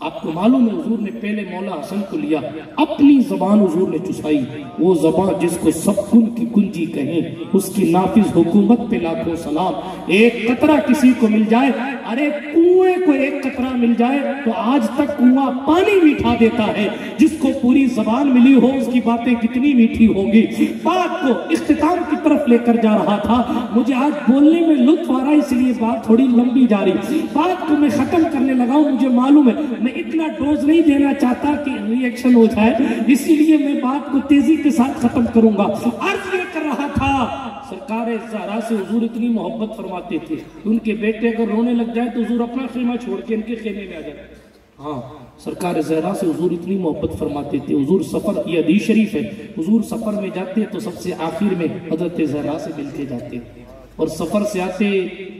آپ کو معلوم ہے حضور نے پہلے مولا حسن کو لیا، اپنی زبان حضور نے چسائی، وہ زبان جس کو سب کن کی کنجی کہیں، اس کی نافذ حکومت پہ لاکھوں سلام۔ ایک قطرہ کسی کو مل جائے، ارے کنویں کو ایک قطرہ مل جائے تو آج تک کنواں پانی میٹھا دیتا ہے، جس کو پوری زبان ملی ہو اس کی باتیں کتنی میٹھی ہوگی۔ بات کو اختتام کی طرف لے کر جا رہا تھا، مجھے آج بولنے میں لطف آ رہا ہے، اس لیے بات تھوڑی لمبی جا رہی، بات کو میں ختم کرنے لگا ہوں۔ مجھے معلوم ہے میں اتنا ڈوز نہیں دینا چاہتا کہ ری ایکشن ہو جائے، اسی لیے میں بات کو تیزی کے ساتھ ختم کروں گا۔ عرض یہ کر رہا تھا، سرکار زہرا سے حضور اتنی محبت فرماتے تھے کہ ان کے بیٹے اگر رونے لگ جائے تو حضور اپنا خیمہ چھوڑ کے ان کے خیمے میں آ جاتے۔ ہاں، سرکار زہرا سے حضور اتنی محبت فرماتے تھے۔ حضور سفر، یہ حدیث شریف ہے، حضور سفر میں جاتے تو سب سے آخر میں حضرت زہرا سے ملتے جاتے، اور سفر سے آتے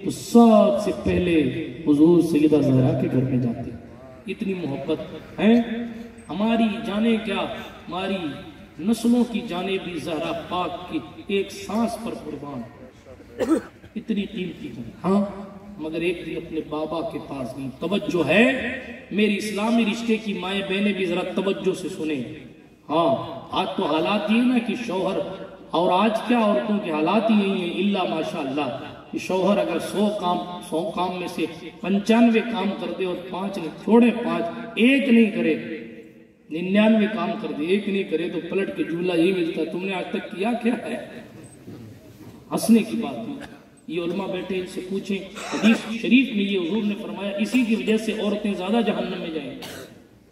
تو سب سے پہلے حضور سیدہ زہرا کے گھر میں جاتے۔ اتنی محبت ہے ہماری، جانے کیا ہماری نسلوں کی جانے بھی زہرا پاک کی ایک سانس پر قربان، اتنی قیمتی جان۔ ہاں، مگر ایک دن اپنے بابا کے پاس گئی۔ توجہ ہے میری اسلامی رشتے کی مائیں بہنیں بھی ذرا توجہ سے سنیں۔ ہاں، آج تو حالات یہ نا کہ شوہر، اور آج کیا عورتوں کے حالات ہی نہیں ہیں الا ماشاءاللہ، کہ شوہر اگر 100 کام میں سے 95 کام کر دے اور 5 نہیں چھوڑے، 5 ایک نہیں کرے، 99 کام کر دے، ایک نہیں کرے تو پلٹ کے جملہ یہی ملتا ہے، تم نے آج تک کیا کیا ہے؟ ہنسنے کی بات نہیں۔ یہ علماء بیٹھے ان سے پوچھیں، حدیث شریف میں یہ حضور نے فرمایا اسی کی وجہ سے عورتیں زیادہ جہنم میں جائیں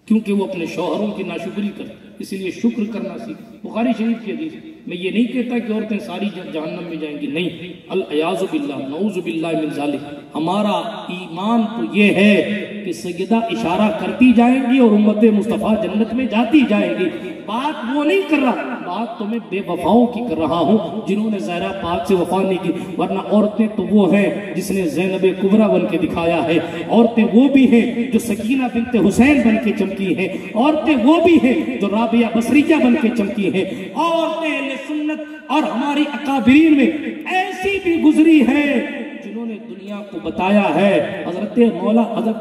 کیونکہ وہ اپنے شوہروں کی ناشکری کرتے، اسی لیے شکر کرنا سیکھ۔ بخاری شریف کی حدیث، میں یہ نہیں کہتا کہ عورتیں ساری جہنم میں جائیں گی، نہیں، العیاذ باللہ، نعوذ باللہ من ذالک۔ ہمارا ایمان تو یہ ہے کہ سیدہ اشارہ کرتی جائیں گی اور امت مصطفیٰ جنت میں جاتی جائے گی۔ بات وہ نہیں کر رہا، بات تو میں بے وفاؤں کی کر رہا ہوں جنہوں نے زہرا پاک سے وفا نہیں کی، ورنہ عورتیں تو وہ ہیں جس نے زینب کبریٰ بن کے دکھایا ہے، عورتیں وہ بھی ہیں جو سکینہ بنت حسین بن کے چمکی ہیں، عورتیں وہ بھی ہیں جو رابعہ بصریہ بن کے چمکی ہیں، عورتیں اہل سنت اور ہماری اکابرین میں ایسی بھی گزری ہے جنہوں نے دنیا کو بتایا ہے۔ حضرت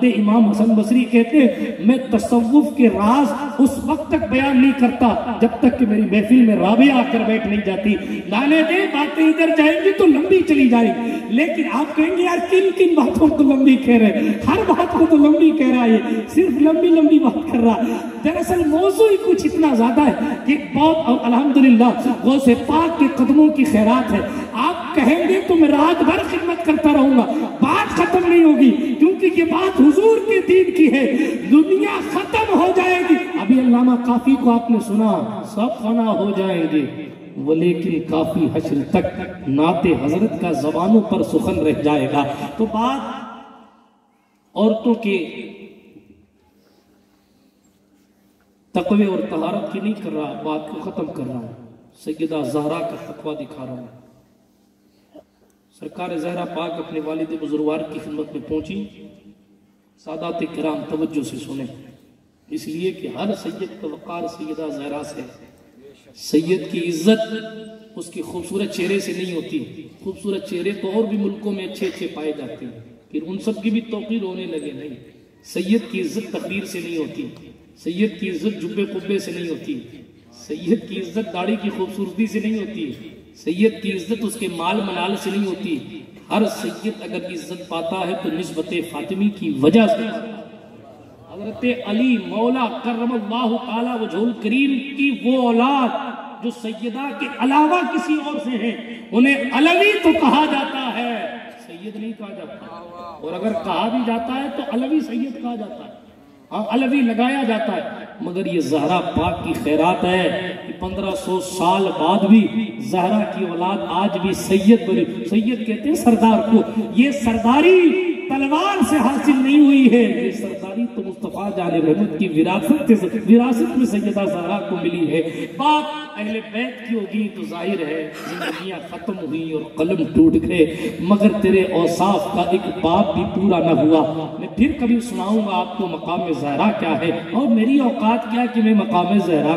امام حسن بصری کہتے ہیں میں تصوف کے راز اس وقت تک بیان نہیں کرتا جب تک کہ میری محفل میں رابعہ آ کر بیٹھ نہیں جاتی۔ لانے دیں، باتیں ادھر جائیں گی تو لمبی چلی جائیں گی، لیکن آپ کہیں گے یار کن کن باتوں کو لمبی کہہ رہے، ہر بات کو تو لمبی کہہ رہا ہے، صرف لمبی لمبی بات کر رہا۔ دراصل موضوع ہی کچھ اتنا زیادہ ہے کہ بہت، اور الحمدللہ غوث پاک کے قدموں کی خیرات ہے۔ آپ کہیں گے تو میں رات بھر خدمت کرتا رہوں گا، بات ختم نہیں ہوگی، کیونکہ یہ بات حضور کے دین کی ہے۔ دنیا ختم ہو جائے گی، ابھی علامہ کافی کو آپ نے سنا، سب فنا ہو جائیں گے، ولیکن کافی حشر تک نعت حضرت کا زبانوں پر سخن رہ جائے گا۔ تو بات عورتوں کے تقوی اور طہارت کی نہیں کر رہا، بات کو ختم کر رہا ہوں، سیدہ زہرا کا تقوی دکھا رہا ہوں۔ سرکار زہرا پاک اپنے والد بزرگوار کی خدمت میں پہنچی۔ سادات کرام توجہ سے سنیں، اس لیے کہ ہر سید کا وقار سیدہ زہرا سے۔ سید کی عزت اس کی خوبصورت چہرے سے نہیں ہوتی، خوبصورت چہرے تو اور بھی ملکوں میں اچھے اچھے پائے جاتے ہیں، پھر ان سب کی بھی توقیر ہونے لگے، نہیں، سید کی عزت تقریر سے نہیں ہوتی، سید کی عزت جبے قبے سے نہیں ہوتی، سید کی عزت داڑھی کی خوبصورتی سے نہیں ہوتی، سید کی عزت اس کے مال منال سے نہیں ہوتی۔ ہر سید اگر عزت پاتا ہے تو نسبت فاطمی کی وجہ سے۔ حضرت علی مولا کرم اللہ تعالی وجہ الکریم کی وہ اولاد جو سیدہ کے علاوہ کسی اور سے ہیں، انہیں علوی تو کہا جاتا ہے، سید نہیں کہا جاتا، اور اگر کہا بھی جاتا ہے تو علوی سید کہا جاتا ہے، ہاں علوی لگایا جاتا ہے۔ مگر یہ زہرا پاک کی خیرات ہے کہ 1500 سال بعد بھی زہرا کی اولاد آج بھی سید بنی۔ سید کہتے ہیں سردار کو، یہ سرداری تلوار سے حاصل نہیں ہوئی ہے، یہ سرداری تو مصطفیٰ جان رحمت کی وراثت میں سیدہ زہرا کو ملی ہے۔ بات اہل بیت کی ہوگی تو ظاہر ہے زندگیاں ختم ہوئی اور قلم ٹوٹ گئے، مگر تیرے اوصاف کا ایک باب بھی پورا نہ ہوا۔ میں پھر کبھی سناؤں گا آپ کو مقام زہرا کیا ہے، اور میری اوقات کیا کہ میں مقام زہرا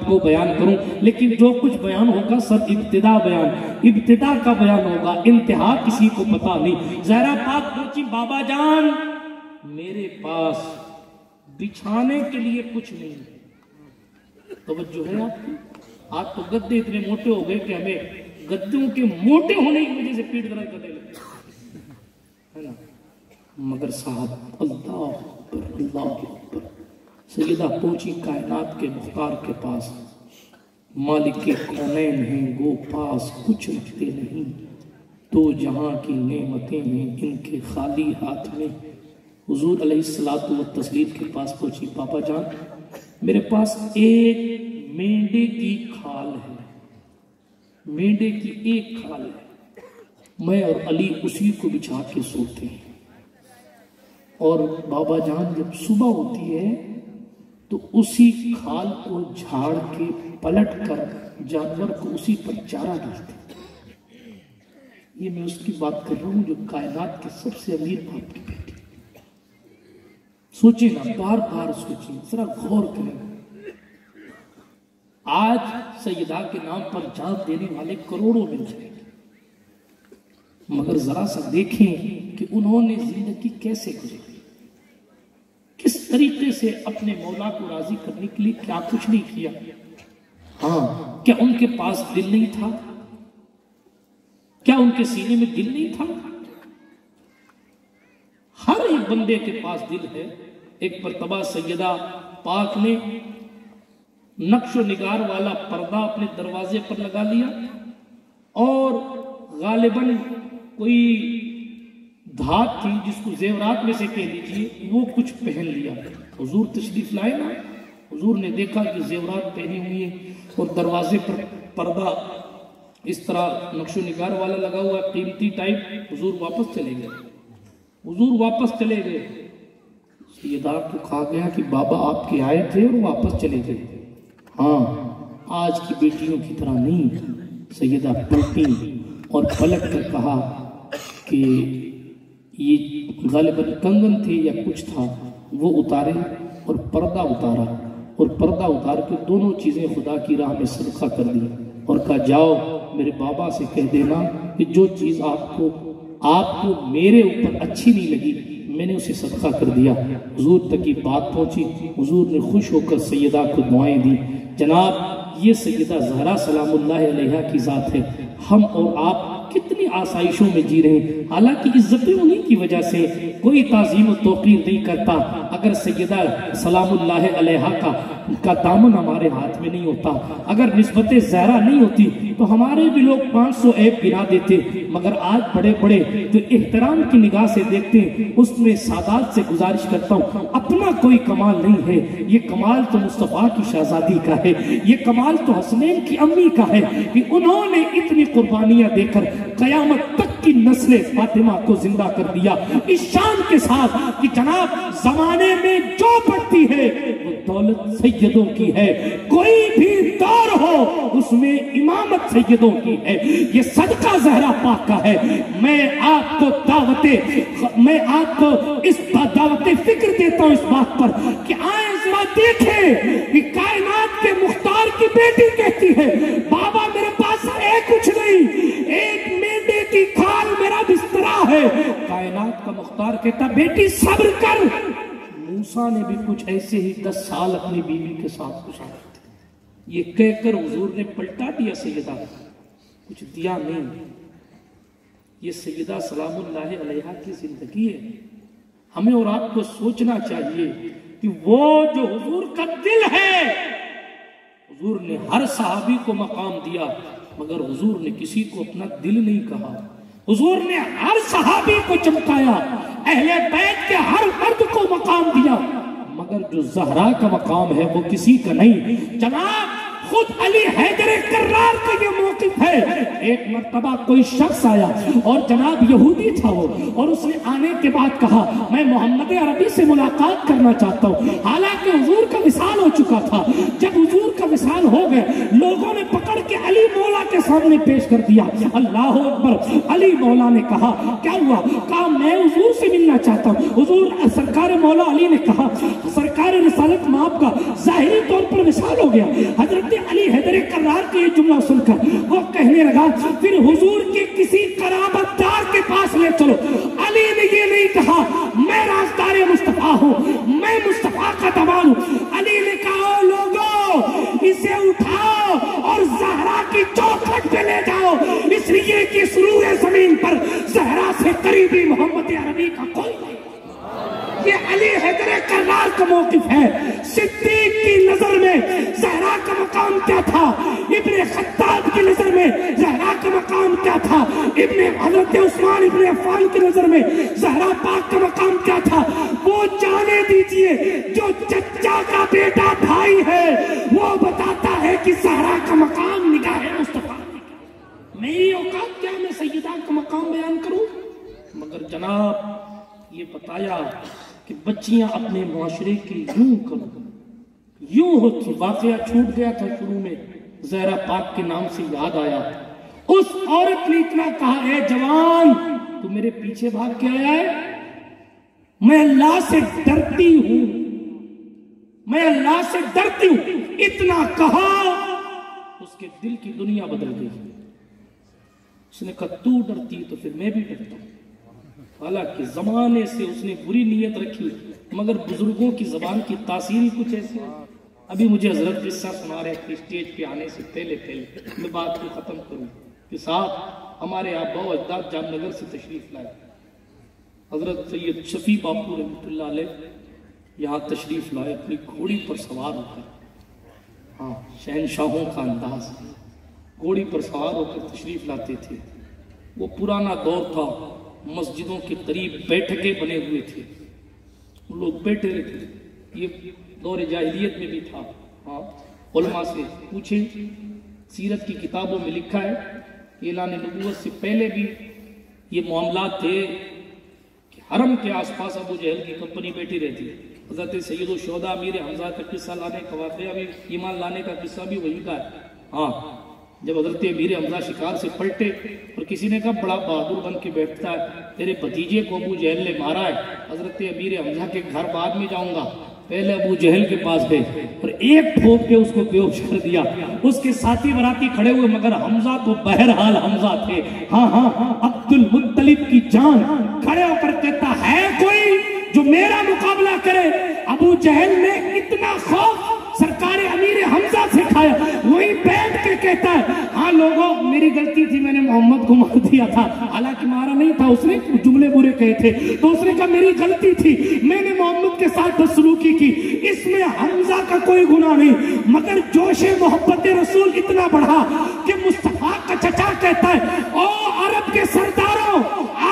کو بیان کروں، لیکن جو کچھ بیان ہوگا سب ابتدا کا بیان ہوگا، انتہا کسی کو پتا نہیں۔ زہرا پاک پوچھی بابا جان میرے پاس بچھانے کے لیے کچھ نہیں۔ توجہ ہے آپ کی؟ آج تو گدے اتنے موٹے ہو گئے کہ ہمیں گدوں کے موٹے ہونے کی وجہ سے پیٹ درد کرنے لگے، ہے نا؟ مگر صاحب اللہ اکبر اللہ اکبر، سیدہ پہنچی کائنات کے مختار کے پاس، مالک کے کونین ہیں گو پاس کچھ رکھتے نہیں، تو جہاں کی نعمتیں ہیں ان کے خالی ہاتھ میں۔ حضور علیہ الصلوۃ والتسلیم کے پاس پہنچی، پاپا جان میرے پاس ایک مینڈے کی کھال ہے، مینڈے کی ایک کھال ہے، میں اور علی اسی کو بچھا کے سوتے ہیں، اور بابا جان جب صبح ہوتی ہے تو اسی کھال کو جھاڑ کے پلٹ کر جانور کو اسی پر چارہ ڈالتے ہیں۔ یہ میں اس کی بات کر رہا ہوں جو کائنات کے سب سے امیر باپ کی بیٹی۔ سوچیں نا، بار بار سوچیں، ذرا غور کریں۔ آج سیدہ کے نام پر جان دینے والے کروڑوں مل جائیں گے، مگر ذرا سا دیکھیں کہ انہوں نے زندگی کیسے گزاری، کس طریقے سے اپنے مولا کو راضی کرنے کے لیے کیا کچھ نہیں کیا۔ ہاں، کیا ان کے پاس دل نہیں تھا؟ کیا ان کے سینے میں دل نہیں تھا؟ ہر ایک بندے کے پاس دل ہے۔ ایک مرتبہ سیدہ پاک نے نقش و نگار والا پردہ اپنے دروازے پر لگا لیا اور غالباً کوئی دھات تھی جس کو زیورات میں سے کہہ لیجیے، وہ کچھ پہن لیا۔ حضور تشریف لائے نا، حضور نے دیکھا کہ زیورات پہنے ہوئے ہیں اور دروازے پر پردہ اس طرح نقش و نگار والا لگا ہوا ہے، قیمتی ٹائپ۔ حضور واپس چلے گئے، حضور واپس چلے گئے۔ سیدہ کو کہا گیا کہ بابا آپ کے آئے تھے اور واپس چلے گئے۔ ہاں، آج کی بیٹیوں کی طرح نہیں۔ سیدہ پلٹی اور پلٹ کر کہا کہ یہ غالباً کنگن تھے یا کچھ تھا، وہ اتارے اور پردہ اتارا، اور پردہ اتار کے دونوں چیزیں خدا کی راہ میں صدقہ کر دی، اور کہا جاؤ میرے بابا سے کہہ دینا کہ جو چیز آپ کو میرے اوپر اچھی نہیں لگی میں نے اسے صدقہ کر دیا۔ حضور تک کی بات پہنچی، حضور نے خوش ہو کر سیدہ کو دعائیں دی۔ جناب یہ سیدہ زہرا سلام اللہ علیہا کی ذات ہے۔ ہم اور آپ کتنی آسائشوں میں جی رہے ہیں، حالانکہ عزتیں انہی کی وجہ سے، کوئی تعظیم و توقیر نہیں کرتا۔ اگر سیدہ سلام اللہ علیہا کا دامن ہمارے ہاتھ میں نہیں ہوتا، اگر نسبت زہرا نہیں ہوتی تو ہمارے بھی لوگ 500 عیب گنا دیتے، مگر آج بڑے بڑے جو احترام کی نگاہ سے دیکھتے ہیں، اس میں سادات سے گزارش کرتا ہوں، اپنا کوئی کمال نہیں ہے، یہ کمال تو مصطفیٰ کی شہزادی کا ہے، یہ کمال تو حسنین کی امی کا ہے کہ انہوں نے اتنی قربانیاں دے کر قیامت تک کی نسل فاطمہ کو زندہ کر دیا، اس شان کے ساتھ کہ جناب زمانے میں جو بڑھتی ہے وہ دولت سیدوں کی ہے، کوئی بھی دور ہو اس میں امامت سیدوں کی ہے، یہ صدقہ زہرا پاک کا ہے۔ میں آپ کو دعوت فکر دیتا ہوں اس بات پر کہ آئیں ذرا دیکھیں کہ کائنات کے مختار کی بیٹی کہتی ہے بابا میرے پاس ہے کچھ نہیں، ایک مینڈے کی کھال میرا بسترا ہے۔ کائنات کا مختار کہتا بیٹی صبر کر۔ موسیٰ نے بھی کچھ ایسے ہی 10 سال اپنی بیوی کے ساتھ گزارے تھے، یہ کہہ کر حضور نے پلٹا دیا سیدہ، کچھ دیا نہیں۔ یہ سیدہ سلام اللہ علیہا کی زندگی ہے۔ ہمیں اور آپ کو سوچنا چاہیے کہ وہ جو حضور کا دل ہے، حضور نے ہر صحابی کو مقام دیا، مگر حضور نے کسی کو اپنا دل نہیں کہا۔ حضور نے ہر صحابی کو چمکایا، اہل بیت کے ہر مرد کو مقام دیا، مگر جو زہرا کا مقام ہے وہ کسی کا نہیں۔ جناب خود علی حیدر کرار کا یہ موقف ہے۔ ایک مرتبہ کوئی شخص آیا اور جناب یہودی تھا وہ، اور اس نے آنے کے بعد کہا میں محمد عربی سے ملاقات کرنا چاہتا ہوں، حالانکہ حضور کا وصال ہو چکا تھا۔ جب حضور کا وصال ہو گئے، لوگوں نے پکڑ کے علی مولا کے سامنے پیش کر دیا۔ اللہ اکبر۔ علی مولا نے کہا کیا ہوا؟ کہا میں حضور سے ملنا چاہتا ہوں۔ حضور سرکار مولا علی نے کہا سرکار رسالت میں آپ کا ظاہری طور پر وصال ہو گیا۔ حضرت علی حیدر کرار کے یہ جملہ سن کر وہ کہنے لگا پھر حضور کے کسی قرابت دار کے پاس لے چلو۔ علی نے یہ نہیں کہا میں رازدار مصطفیٰ ہوں، میں مصطفیٰ کا زمین پر زہرا سے قریبی محمد عربی کا کوئی نہیں۔ یہ علی حیدر کرار کا موقف ہے۔ صدیق کی نظر میں زہرا کا مقام کیا تھا، ابن خطاب کی نظر میں زہرا کا مقام کیا تھا، حضرت عثمان ابن عفان کی نظر میں زہرا پاک کا مقام کیا تھا، وہ جانے دیجئے۔ جو چچا کا بیٹا بھائی ہے وہ بتاتا ہے کہ زہرا کا مقام نگاہ مصطفیٰ۔ میری اوقات کیا میں سیدہ کا مقام بیان کروں؟ مگر جناب یہ بتایا کہ بچیاں اپنے معاشرے کی یوں کرو، یوں ہوتی۔ واقعہ چھوٹ گیا تھا شروع میں، زہرا پاک کے نام سے یاد آیا۔ اس عورت نے اتنا کہا، اے جوان تو میرے پیچھے بھاگ کے آیا ہے؟ میں اللہ سے ڈرتی ہوں، میں اللہ سے ڈرتی ہوں۔ اتنا کہا اس کے دل کی دنیا بدل گئی۔ اس نے کہا تو ڈرتی تو پھر میں بھی ڈرتا ہوں۔ حالانکہ زمانے سے اس نے بری نیت رکھی، مگر بزرگوں کی زبان کی تاثیر ہی کچھ ایسی ہے۔ ابھی مجھے حضرت قصہ سنا رہے تھے اسٹیج پہ آنے سے پہلے میں بات کو ختم کروں کہ صاحب ہمارے آبا و اجداد جام نگر سے تشریف لائے، حضرت سید شفیع باپو رحمۃ اللہ علیہ یہاں تشریف لائے اپنی گھوڑی پر سوار ہو کر۔ ہاں، شہنشاہوں کا انداز، گھوڑی پر سوار ہو کر تشریف لاتے تھے۔ وہ پرانا دور تھا، مسجدوں کے قریب بیٹھکیں بنے ہوئے تھے، لوگ بیٹھے رہتے تھے۔ یہ دور جاہلیت میں بھی تھا۔ ہاں، علماء سے پوچھیں، سیرت کی کتابوں میں لکھا ہے اعلان نبوت سے پہلے بھی یہ معاملات تھے کہ حرم کے آس پاس ابو جہل کی کمپنی بیٹھی رہتی۔ حضرت سید الشہداء امیر حمزہ کا قصہ لانے کا واقعہ بھی، ایمان لانے کا قصہ بھی وہی کا ہے۔ ہاں، جب حضرت امیر حمزہ شکار سے پلٹے اور کسی نے کہا بڑا بہادر بن کے بیٹھتا ہے، تیرے بھتیجے کو ابو جہل نے مارا ہے، حضرت امیر حمزہ کے گھر بعد میں جاؤں گا، پہلے ابو جہل کے پاس گئے اور ایک ٹھوک کے اس کو بے ہوش کر دیا۔ اس کے ساتھی براتی کھڑے ہوئے، مگر حمزہ تو بہرحال حمزہ تھے۔ ہاں ہاں، عبد المطلب کی جان کھڑے ہو کر کہتا ہے کوئی جو میرا مقابلہ کرے؟ ابو جہل نے اتنا خوف سرکار امیر حمزہ سے کھایا، وہی بیٹھ کے کہتا ہے ہاں لوگوں میری غلطی تھی، میں نے محمد کو مار دیا تھا، حالانکہ مارا نہیں تھا، اس نے جملے برے کہے تھے، تو اس نے کہا میری غلطی تھی، میں نے محمد کے ساتھ بدسلوکی کی، اس میں حمزہ کا کوئی گناہ نہیں۔ مگر جوش محبت رسول اتنا بڑھا کہ مصطفیٰ کا چچا کہتا ہے او عرب کے سرداروں،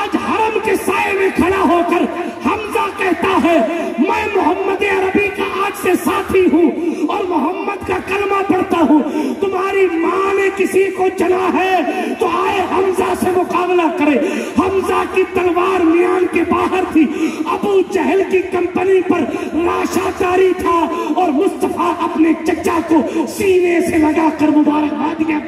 آج حرم کے سائے میں کھڑا ہو کر حمزہ کہتا ہے میں محمد عربی کا آج سے ساتھی ہوں اور محمد کا کلمہ پڑھتا ہوں۔ تمہاری ماں نے کسی کو چنا ہے تو آئے حمزہ سے مقابلہ کرے۔ حمزہ کی تلوار میان کے باہر تھی، ابو جہل کی کمپنی پر راشا جاری تھا اور مصطفیٰ اپنے چچا کو سینے سے لگا کر مبارکباد دیا۔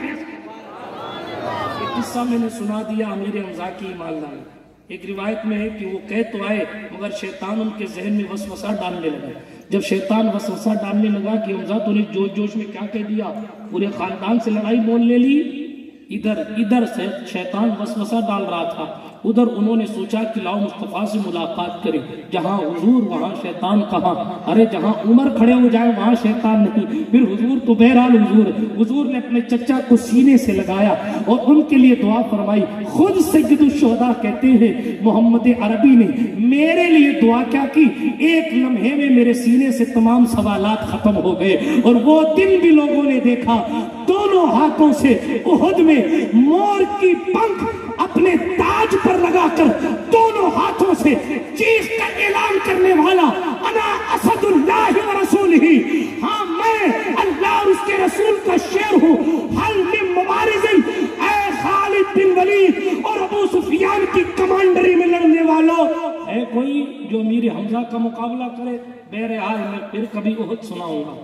یہ قصہ میں نے سنا دیا امیر حمزہ کی ایمان لانے۔ ایک روایت میں ہے کہ وہ کہہ تو آئے مگر شیطان ان کے ذہن میں وسوسہ ڈالنے لگا۔ جب شیطان وسوسہ ڈالنے لگا کہ حمزہ تو نے جوش جوش میں کیا کہہ دیا، پورے خاندان سے لڑائی مول لے لی، ادھر سے شیطان وسوسہ ڈال رہا تھا، ادھر انہوں نے سوچا کہ لاؤ مصطفیٰ سے ملاقات کریں، جہاں حضور وہاں شیطان کہاں، ارے جہاں عمر کھڑے ہو جائے وہاں شیطان نہیں، پھر حضور تو بہرحال حضور نے اپنے چچا کو سینے سے لگایا اور ان کے لیے دعا فرمائی۔ خود سید الشہداء کہتے ہیں محمد عربی نے میرے لیے دعا کیا کی، ایک لمحے میں میرے سینے سے تمام سوالات ختم ہو گئے، اور وہ دن بھی لوگوں نے دیکھا دونوں ہاتھوں سے احد میں مور کی پنکھ اپنے تاج پر لگا کر دونوں ہاتھوں سے چیخ کر اعلان کرنے والا انا اسد اللہ و رسولہ، ہاں میں اللہ اور اس کے رسول کا شیر ہوں، حل من مبارز، اے خالد بن ولید اور ابو سفیان کی کمانڈری میں لڑنے والوں، ہے کوئی جو امیر حمزہ کا مقابلہ کرے؟ بہرحال میں پھر کبھی احد سناؤں گا،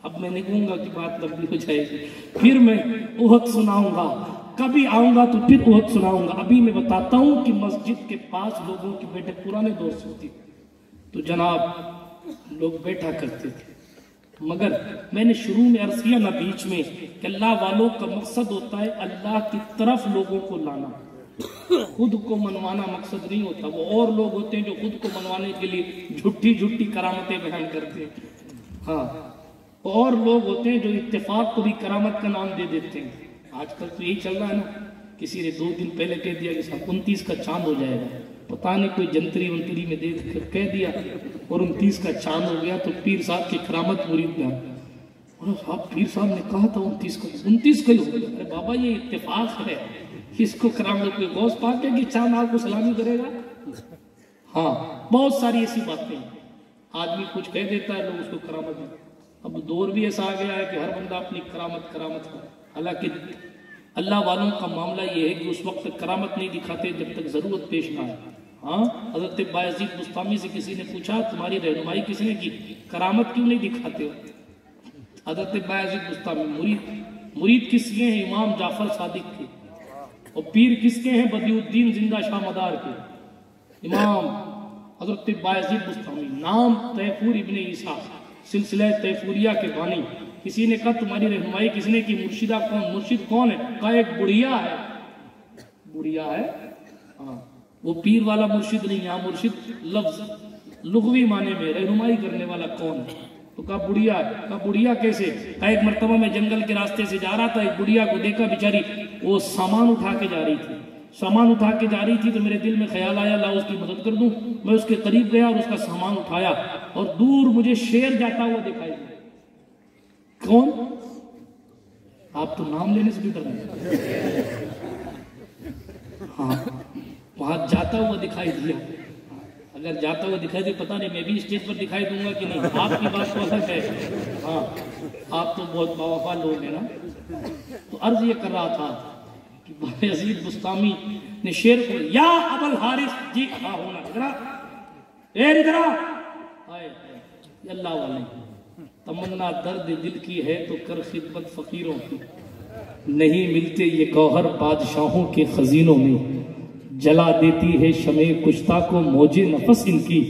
اب میں نہیں کہوں گا کہ بات لمبی ہو جائے گی، پھر میں احد سناؤں گا، کبھی آؤں گا تو پھر احد سناؤں گا۔ ابھی میں بتاتا ہوں کہ مسجد کے پاس لوگوں کی بیٹھک پرانے دور سے ہوتی تو جناب لوگ بیٹھا کرتے تھے، مگر میں نے شروع میں عرض کیا نا بیچ میں کہ اللہ والوں کا مقصد ہوتا ہے اللہ کی طرف لوگوں کو لانا، خود کو منوانا مقصد نہیں ہوتا۔ وہ اور لوگ ہوتے ہیں جو خود کو منوانے کے لیے جھوٹی کرامتیں بیان کرتے ہیں، ہاں اور لوگ ہوتے ہیں جو اتفاق کو بھی کرامت کا نام دے دیتے ہیں۔ آج کل تو یہی چل رہا ہے نا کسی نے 2 دن پہلے کہہ دیا کہ صاحب 29 کا چاند ہو جائے گا، پتہ نہیں کوئی جنتری ونتری میں دیکھ کر کہہ دیا اور 29 کا چاند ہو گیا، تو پیر صاحب کی کرامت مرید میں اور صاحب پیر صاحب نے کہا تھا 29 کا ہی ہو گیا۔ ارے بابا یہ اتفاق ہے، اس کو کرامت کوئی غوث پاک ہے کہ چاند آپ کو سلامی کرے گا؟ ہاں بہت ساری ایسی باتیں ہیں، آدمی کچھ کہہ دیتا ہے لوگ اس کو کرامت میں۔ اب دور بھی ایسا آ گیا ہے کہ ہر بندہ اپنی کرامت کا، حالانکہ اللہ والوں کا معاملہ یہ ہے کہ اس وقت کرامت نہیں دکھاتے جب تک ضرورت پیش نہ آئے۔ ہاں حضرت بایزید بسطامی سے کسی نے پوچھا تمہاری رہنمائی کس نے کی، کرامت کیوں نہیں دکھاتے ہو؟ حضرت بایزید بسطامی مرید کس کے ہیں؟ امام جعفر صادق کے، اور پیر کس کے ہیں؟ بدیع الدین زندہ شاہ مدار کے امام حضرت بایزید بسطامی، نام تیفور ابن عیسیٰ، سلسلہ تیفوریہ کے بانی۔ کسی نے کہا تمہاری رہنمائی کس نے کی، مرشدہ کون؟ مرشد کون ہے؟ کہا ایک بڑھیا ہے۔ بڑھیا ہے؟ ہاں وہ پیر والا مرشد نہیں، یہاں مرشد لفظ لغوی معنی میں رہنمائی کرنے والا کون ہے؟ تو کہا بڑھیا ہے۔ کہا بڑھیا کیسے؟ کہا ایک مرتبہ میں جنگل کے راستے سے جا رہا تھا، ایک بڑھیا کو دیکھا، بیچاری وہ سامان اٹھا کے جا رہی تھی، تو میرے دل میں خیال آیا اللہ اس کی مدد کر دوں۔ میں اس کے قریب گیا اور اس کا سامان اٹھایا، اور دور مجھے شیر جاتا ہوا دکھائی دیا۔ کون؟ آپ تو نام لینے سے بھی ڈر گئے۔ ہاں وہاں جاتا ہوا دکھائی دیا، اگر جاتا ہوا دکھائی دیا پتہ نہیں میں بھی اسٹیج پر دکھائی دوں گا کہ نہیں، آپ کی بات تو الگ ہے۔ ہاں آپ تو بہت باوفا لوگ ہیں نا۔ تو عرض یہ کر رہا تھا کہ بایزید بسطامی نے شیر کو، یا ابو الحارث جی ہاں ہونا ادھر آئے، یہ اللہ والے تمنا درد دل کی ہے تو کر خدمت فقیروں کی، نہیں ملتے یہ گوہر بادشاہوں کے خزینوں میں، جلا دیتی ہے شمع کشتہ کو موج نفس ان کی،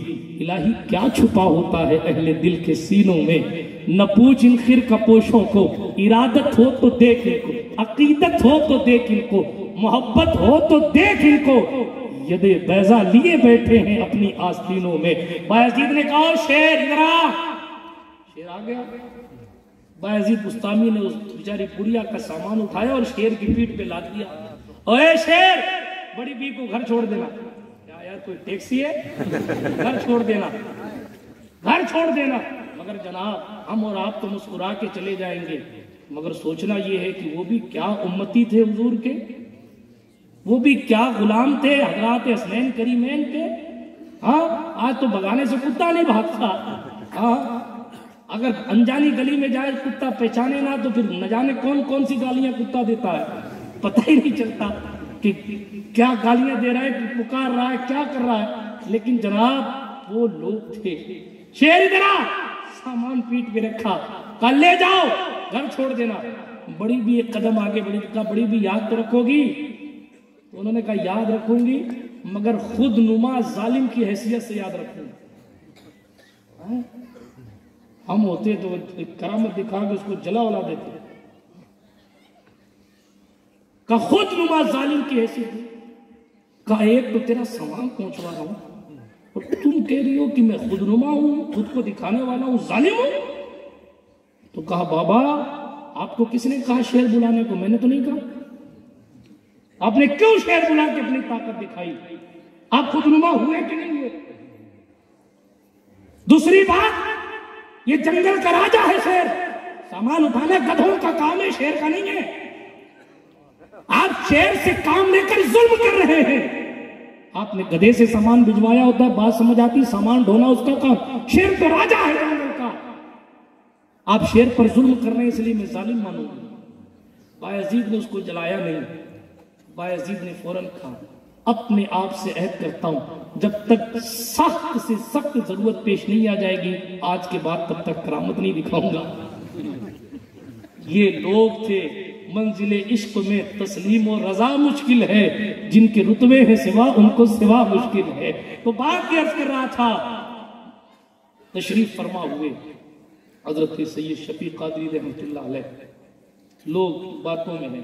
الہی کیا چھپا ہوتا ہے اہل دل کے سینوں میں، نہ پوچھ ان خرقہ پوشوں کو، ارادت ہو تو دیکھ ان کو، عقیدت ہو تو دیکھ ان کو، محبت ہو تو دیکھ ان کو، ید بیضا لیے بیٹھے ہیں اپنی آستینوں میں۔ بایزید نے کہا شیر ادھر آ، شیر آ گیا۔ بایزید بسطامی نے اس بیچاری بڑھیا کا سامان اٹھایا اور شیر کی پیٹھ پہ لاد دیا۔ اوے شیر، بڑی بی کو گھر چھوڑ دینا۔ کیا یار کوئی ٹیکسی ہے؟ گھر چھوڑ دینا، گھر چھوڑ دینا۔ مگر جناب ہم اور آپ تو مسکرا کے چلے جائیں گے، مگر سوچنا یہ ہے کہ وہ بھی کیا امتی تھے حضور کے، وہ بھی کیا غلام تھے حضرات حسنین کریمین کے۔ ہاں آج تو بگانے سے کتا نہیں بھاگتا۔ ہاں اگر انجانی گلی میں جائے کتا پہچانے نہ تو پھر نہ جانے کون کون سی گالیاں کتا دیتا ہے، پتہ ہی نہیں چلتا کہ کیا گالیاں دے رہا ہے، کہ پکار رہا ہے، کیا کر رہا ہے۔ لیکن جناب وہ لوگ تھے۔ شیر ادھر آ، سامان پیٹ پہ رکھا، کل لے جاؤ، گھر چھوڑ دینا۔ بڑی بھی ایک قدم آگے بڑی، کہا بڑی بھی یاد تو رکھو گی؟ تو انہوں نے کہا یاد رکھوں گی، مگر خود نما ظالم کی حیثیت سے یاد رکھوں گی۔ ہم ہوتے تو کرامت دکھا کے اس کو جلا ولا دیتے، کہ خود نما ظالم کی حیثیت، کہا ایک تو تیرا سامان پہنچوا رہا ہوں اور تم کہہ رہی ہو کہ میں خود نما ہوں، خود کو دکھانے والا ہوں، ظالم ہوں۔ تو کہا بابا آپ کو کس نے کہا شیر بلانے کو؟ میں نے تو نہیں کہا۔ آپ نے کیوں شیر بلا کے اپنی طاقت دکھائی؟ آپ خود نما ہوئے کہ نہیں ہوئے؟ دوسری بات، یہ جنگل کا راجا ہے شیر، سامان اٹھانا گدھوں کا کام ہے، شیر کا نہیں ہے۔ آپ شیر سے کام لے کر ظلم کر رہے ہیں۔ آپ نے گدھے سے سامان بھجوایا ہوتا ہے، بات سمجھ آتی، سامان ڈھونا اس کا کام، شیر تو راجا ہے جنگل کا۔ آپ شیر پر ظلم کر رہے ہیں، اس لیے میں ظالم مانوں گا۔ بایزید نے اس کو جلایا نہیں، بایزید نے فوراً کہا اپنے آپ سے عہد کرتا ہوں جب تک سخت سے سخت ضرورت پیش نہیں آ جائے گی آج کے بعد تب تک کرامت نہیں دکھاؤں گا۔ یہ لوگ تھے منزل عشق میں تسلیم و رضا مشکل ہے، جن کے رتبے ہیں سوا ان کو سوا مشکل ہے۔ تو بات یہ عرض کر رہا تھا، تشریف فرما ہوئے حضرت سید شفیع قادری رحمۃ اللہ علیہ، لوگ باتوں میں ہیں،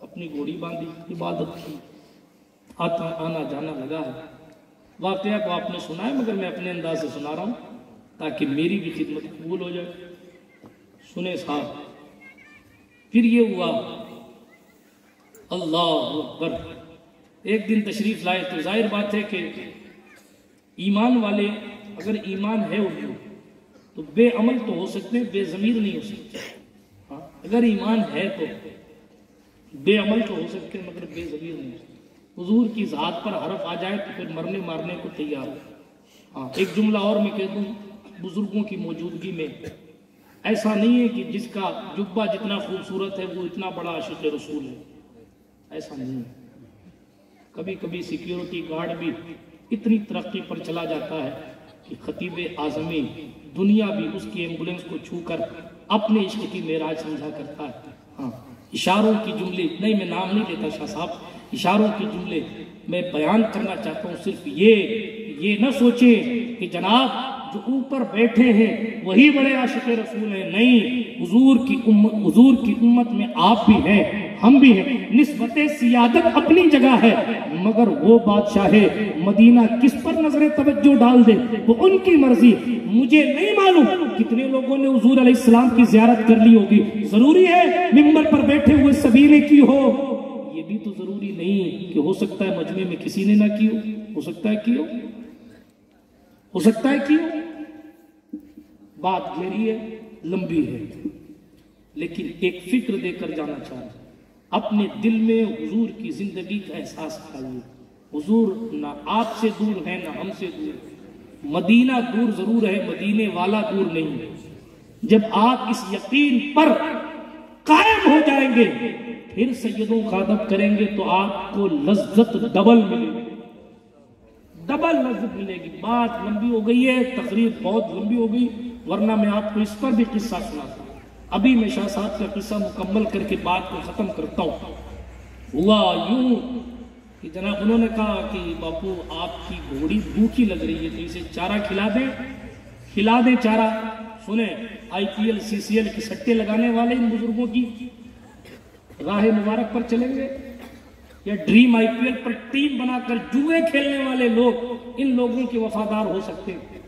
اپنی گھوڑی باندھی، عبادت کی، آنا جانا لگا ہے۔ واقعہ کو آپ نے سنا ہے مگر میں اپنے انداز سے سنا رہا ہوں تاکہ میری بھی خدمت قبول ہو جائے۔ سنے صاحب، پھر یہ ہوا اللہ اکبر. ایک دن تشریف لائے تو ظاہر بات ہے کہ ایمان والے اگر ایمان ہے ان کو تو بے عمل تو ہو سکتے ہیں، بے ضمیر نہیں ہو سکتے. اگر ایمان ہے تو بے عمل تو ہو سکتے ہیں مگر بے ضمیر نہیں ہو سکتے. حضور کی ذات پر حرف آ جائے تو پھر مرنے مارنے کو تیار ہو. ایک جملہ اور میں کہہ دوں، بزرگوں کی موجودگی میں ایسا نہیں ہے کہ جس کا جبہ جتنا خوبصورت ہے وہ اتنا بڑا عاشق رسول ہے، ایسا نہیں ہے. کبھی کبھی سیکیورٹی گارڈ بھی اتنی ترقی پر چلا جاتا ہے کہ خطیب اعظمی دنیا بھی اس کی ایمبولنس کو چھو کر اپنے عشق کی معراج سمجھا کرتا ہے. اشاروں کی جملے، نہیں میں نام نہیں لیتا شاہ صاحب، اشاروں کی جملے میں بیان کرنا چاہتا ہوں. صرف یہ نہ سوچیں کہ جناب جو اوپر بیٹھے ہیں وہی بڑے عاشق رسول ہیں. نہیں، حضور کی امت میں آپ بھی ہیں، ہم بھی ہیں. نسبت سیادت اپنی جگہ ہے مگر وہ بادشاہ مدینہ کس پر نظر توجہ ڈال دے وہ ان کی مرضی. مجھے نہیں معلوم کتنے لوگوں نے حضور علیہ السلام کی زیارت کر لی ہوگی. ضروری ہے منبر پر بیٹھے ہوئے سبھی نے کی ہو، یہ بھی تو ضروری نہیں کہ ہو سکتا ہے مجمع میں کسی نے نہ کی ہو سکتا ہے کی ہو سکتا ہے کی ہو. بات گہری ہے، لمبی ہے، لیکن ایک فکر دے کر جانا چاہوں. اپنے دل میں حضور کی زندگی کا احساس کھائیے. حضور نہ آپ سے دور ہے نہ ہم سے دور. مدینہ دور ضرور ہے، مدینے والا دور نہیں ہے. جب آپ اس یقین پر قائم ہو جائیں گے پھر سیدوں کا ادب کریں گے تو آپ کو لذت ڈبل ملے گی، ڈبل لذت ملے گی. بات لمبی ہو گئی ہے، تقریر بہت لمبی ہو گئی، ورنہ میں آپ کو اس پر بھی قصہ سناتا ہوں. ابھی میں شاہ صاحب کا قصہ مکمل کر کے بات کو ختم کرتا ہوں. ہوا یوں کہ جناب انہوں نے کہا کہ باپو آپ کی گھوڑی بھوکی لگ رہی ہے تو اسے چارہ کھلا دیں چارہ. سنیں، آئی P L C C L کی سٹے لگانے والے ان بزرگوں کی راہ مبارک پر چلیں گے یا dream I P L per team بنا کر جوئے کھیلنے والے لوگ ان لوگوں کے وفادار ہو سکتے ہیں؟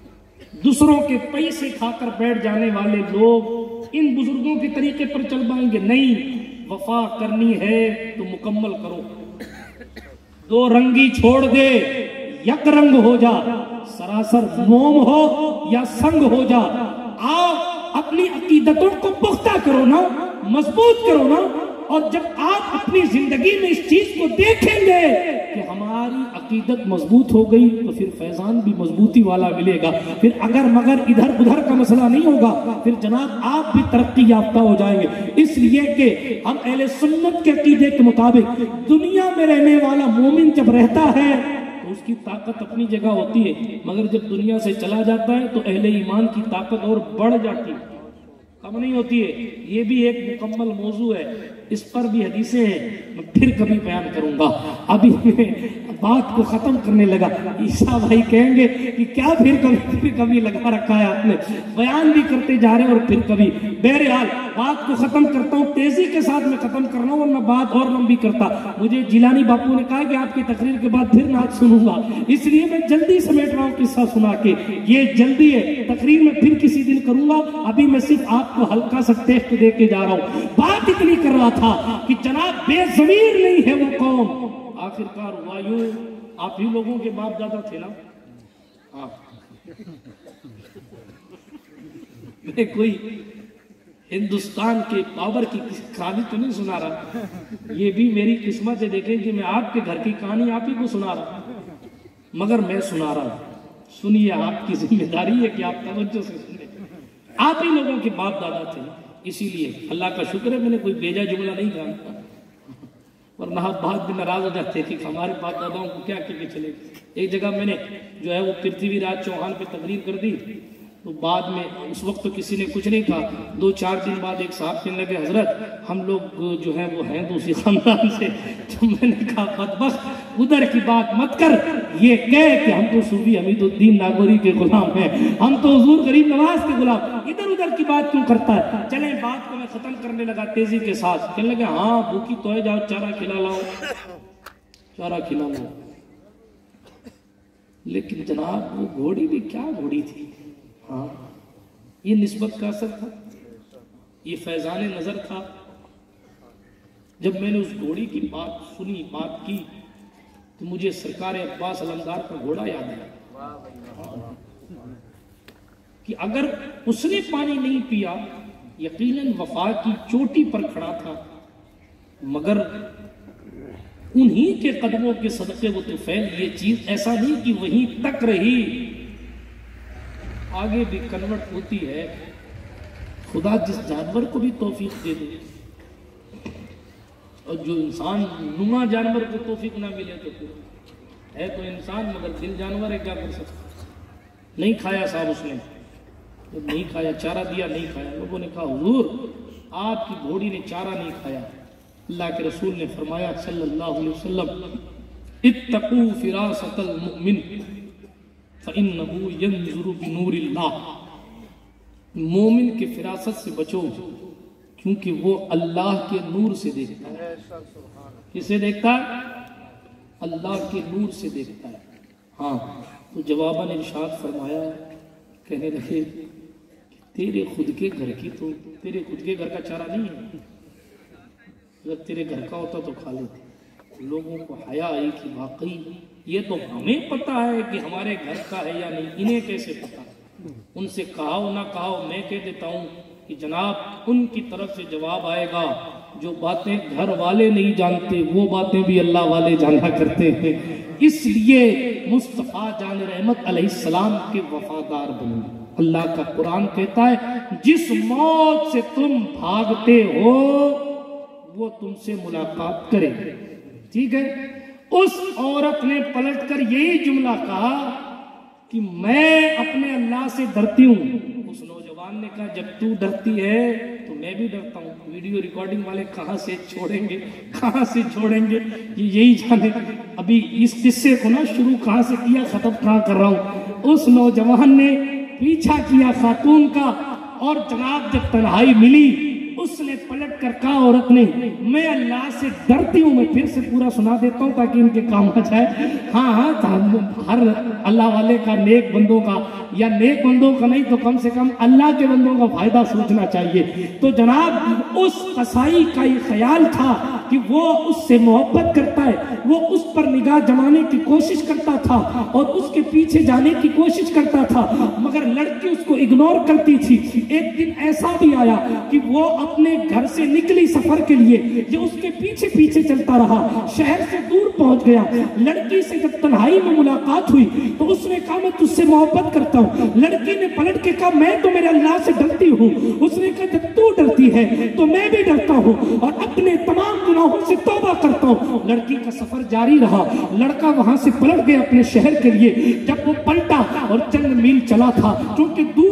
دوسروں کے پیسے کھا کر بیٹھ جانے والے لوگ ان بزرگوں کے طریقے پر چل پائیں گے؟ نہیں، وفا کرنی ہے تو مکمل کرو. دو رنگی چھوڑ دے، یک رنگ ہو جا. سراسر موم ہو یا سنگ ہو جا. آپ اپنی عقیدتوں کو پختہ کرو نا، مضبوط کرو نا. اور جب آپ اپنی زندگی میں اس چیز کو دیکھیں گے کہ ہماری عقیدت مضبوط ہو گئی تو پھر فیضان بھی مضبوطی والا ملے گا. پھر اگر مگر ادھر ادھر کا مسئلہ نہیں ہوگا، پھر جناب آپ بھی ترقی یافتہ ہو جائیں گے. اس لیے کہ ہم اہل سنت کے عقیدے کے مطابق دنیا میں رہنے والا مومن جب رہتا ہے تو اس کی طاقت اپنی جگہ ہوتی ہے، مگر جب دنیا سے چلا جاتا ہے تو اہل ایمان کی طاقت اور بڑھ جاتی ہے، کم نہیں ہوتی ہے. یہ بھی ایک مکمل موضوع ہے، اس پر بھی حدیثیں ہیں، میں پھر کبھی بیان کروں گا. ابھی میں بات کو ختم کرنے لگا. عیسیٰ بھائی کہیں گے کہ کیا پھر کبھی لگا رکھا ہے آپ نے، بیان بھی کرتے جا رہے ہیں اور پھر کبھی. بہرحال بات کو ختم کرتا ہوں، تیزی کے ساتھ میں ختم کر رہا ہوں ورنہ بات اور لمبی کرتا. مجھے جیلانی باپو نے کہا کہ آپ کی تقریر کے بعد پھر نعت سنوں گا، اس لیے میں جلدی سمیٹ رہا ہوں قصہ سنا کے. یہ جلدی ہے، تقریر میں پھر کسی دن کروں گا. ابھی میں صرف آپ کو ہلکا سا ٹیسٹ دے کے جا رہا ہوں. بات اتنی کر رہا تھا کہ جناب بے ضمیر نہیں ہے وہ قوم. آخرکار ہوا یوں، آپ ہی لوگوں کے باپ دادا تھے نا. میں کوئی ہندوستان کے پاور کی کہانی تو نہیں سنا رہا، یہ بھی میری قسمت ہے. دیکھیں کہ میں آپ کے گھر کی کہانی آپ ہی کو سنا رہا ہوں، مگر میں سنا رہا ہوں. سنیے، آپ کی ذمہ داری ہے کہ آپ توجہ سے سنیں. آپ ہی لوگوں کے باپ دادا تھے، اسی لیے اللہ کا شکر ہے میں نے کوئی بیجا جملہ نہیں کہا، ورنہ آپ بعد میں ناراض ہو جاتے کہ ہمارے باپ داداؤں کو کیا کہہ کے چلے. ایک جگہ میں نے جو ہے وہ پرتھوی راج چوہان پہ تقریر کر دی تو بعد میں اس وقت تو کسی نے کچھ نہیں کہا. 2-4 دن بعد ایک صاحب کہنے لگے حضرت ہم لوگ جو ہیں وہ ہیں دوسری خاندان سے. تو میں نے کہا بدبخت ادھر کی بات مت کر، یہ کہہ کہ ہم تو صوفی حمید الدین ناگوری کے غلام ہیں، ہم تو حضور غریب نواز کے غلام. ادھر کی بات کیوں کرتا ہے؟ چلیں بات کو میں ختم کرنے لگا تیزی کے ساتھ. کہنے لگے ہاں بھوکی تو ہے، جاؤ چارہ کھلا لاؤ، چارہ کھلا لاؤ. لیکن جناب وہ گھوڑی بھی کیا گھوڑی تھی. ہاں، یہ نسبت کا اثر تھا، یہ فیضان نظر تھا. جب میں نے اس گھوڑی کی بات سنی، بات کی، تو مجھے سرکار عباس علمدار کا گھوڑا یاد آیا کہ اگر اس نے پانی نہیں پیا یقیناً وفا کی چوٹی پر کھڑا تھا، مگر انہی کے قدموں کے صدقے وہ طفیل یہ چیز ایسا نہیں کہ وہیں تک رہی، آگے بھی کنورٹ ہوتی ہے۔ خدا جس جانور کو بھی توفیق دے دے، اور جو انسان نما جانور کو توفیق نہ ملے تو ہے تو انسان مگر دل جانور ہے، کیا کر سکتا؟ نہیں کھایا صاحب اس نے، نہیں کھایا، چارہ دیا نہیں کھایا۔ لوگوں نے کہا حضور آپ کی گھوڑی نے چارہ نہیں کھایا۔ اللہ کے رسول نے فرمایا صلی اللہ علیہ وسلم اتقوا فراست المؤمن فإنه ينظر بنور اللہ، مومن کی فراست سے بچو کیونکہ وہ اللہ کے نور سے دیکھتا ہے۔ کسے دیکھتا ہے؟ اللہ کے نور سے دیکھتا ہے۔ ہاں تو جواباً ارشاد فرمایا، کہنے لگے تیرے خود کے گھر کی تو تیرے خود کے گھر کا چارہ نہیں ہے، اگر تیرے گھر کا ہوتا تو کھا لیتے۔ لوگوں کو حیا آئی کہ واقعی یہ تو ہمیں پتہ ہے کہ ہمارے گھر کا ہے یا نہیں، انہیں کیسے پتہ؟ ان سے کہاؤ نہ کہاؤ میں کہہ دیتا ہوں کہ جناب ان کی طرف سے جواب آئے گا جو باتیں گھر والے نہیں جانتے وہ باتیں بھی اللہ والے جانا کرتے ہیں۔ اس لیے مصطفیٰ جان رحمت علیہ السلام کے وفادار بنو۔ اللہ کا قرآن کہتا ہے جس موت سے تم بھاگتے ہو وہ تم سے ملاقات کرے، ٹھیک ہے؟ اس عورت نے پلٹ کر یہی جملہ کہا کہ میں اپنے اللہ سے ڈرتی ہوں۔ اس نوجوان نے کہا جب تو ڈرتی ہے تو میں بھی ڈرتا ہوں۔ ویڈیو ریکارڈنگ والے کہاں سے چھوڑیں گے، کہاں سے چھوڑیں گے، یہی جانے ابھی اس قصے کو نا شروع کہاں سے کیا ختم کہاں کر رہا ہوں۔ اس نوجوان نے پیچھا کیا خاتون کا، اور جناب جب تنہائی ملی اس نے پلٹ کر کہا عورت نے میں اللہ سے ڈرتی ہوں۔ میں پھر سے پورا سنا دیتا ہوں تاکہ ان کے کام آ جائے۔ ہاں ہر اللہ والے کا، نیک بندوں کا، یا نیک بندوں کا نہیں تو کم سے کم اللہ کے بندوں کا فائدہ سوچنا چاہیے۔ تو جناب اس قصائی کا یہ خیال تھا کہ وہ اس سے محبت کرتا ہے، وہ اس پر نگاہ جمانے کی کوشش کرتا تھا اور اس کے پیچھے جانے کی کوشش کرتا تھا، مگر لڑکی اس کو اگنور کرتی تھی۔ ایک دن ایسا بھی آیا کہ وہ اپنے گھر سے نکلی سفر کے لیے، یہ اس کے پیچھے پیچھے چلتا رہا، شہر سے دور پہنچ گیا۔ لڑکی سے جب تنہائی میں ملاقات ہوئی تو اس نے کہا میں تجھ سے محبت کرتا ہوں۔ لڑکی نے پلٹ کے کہا میں تو میرے اللہ سے ڈرتی ہوں۔ اس نے کہا جب تو ڈرتی ہے تو میں بھی ڈرتا ہوں اور اپنے تمام گناہوں سے توبہ کرتا ہوں۔ لڑکی کا سفر جاری رہا، لڑکا وہاں سے پلٹ گیا اپنے شہر کے لیے۔ جب وہ پلٹا اور چند میل چلا تھا، چونکہ دور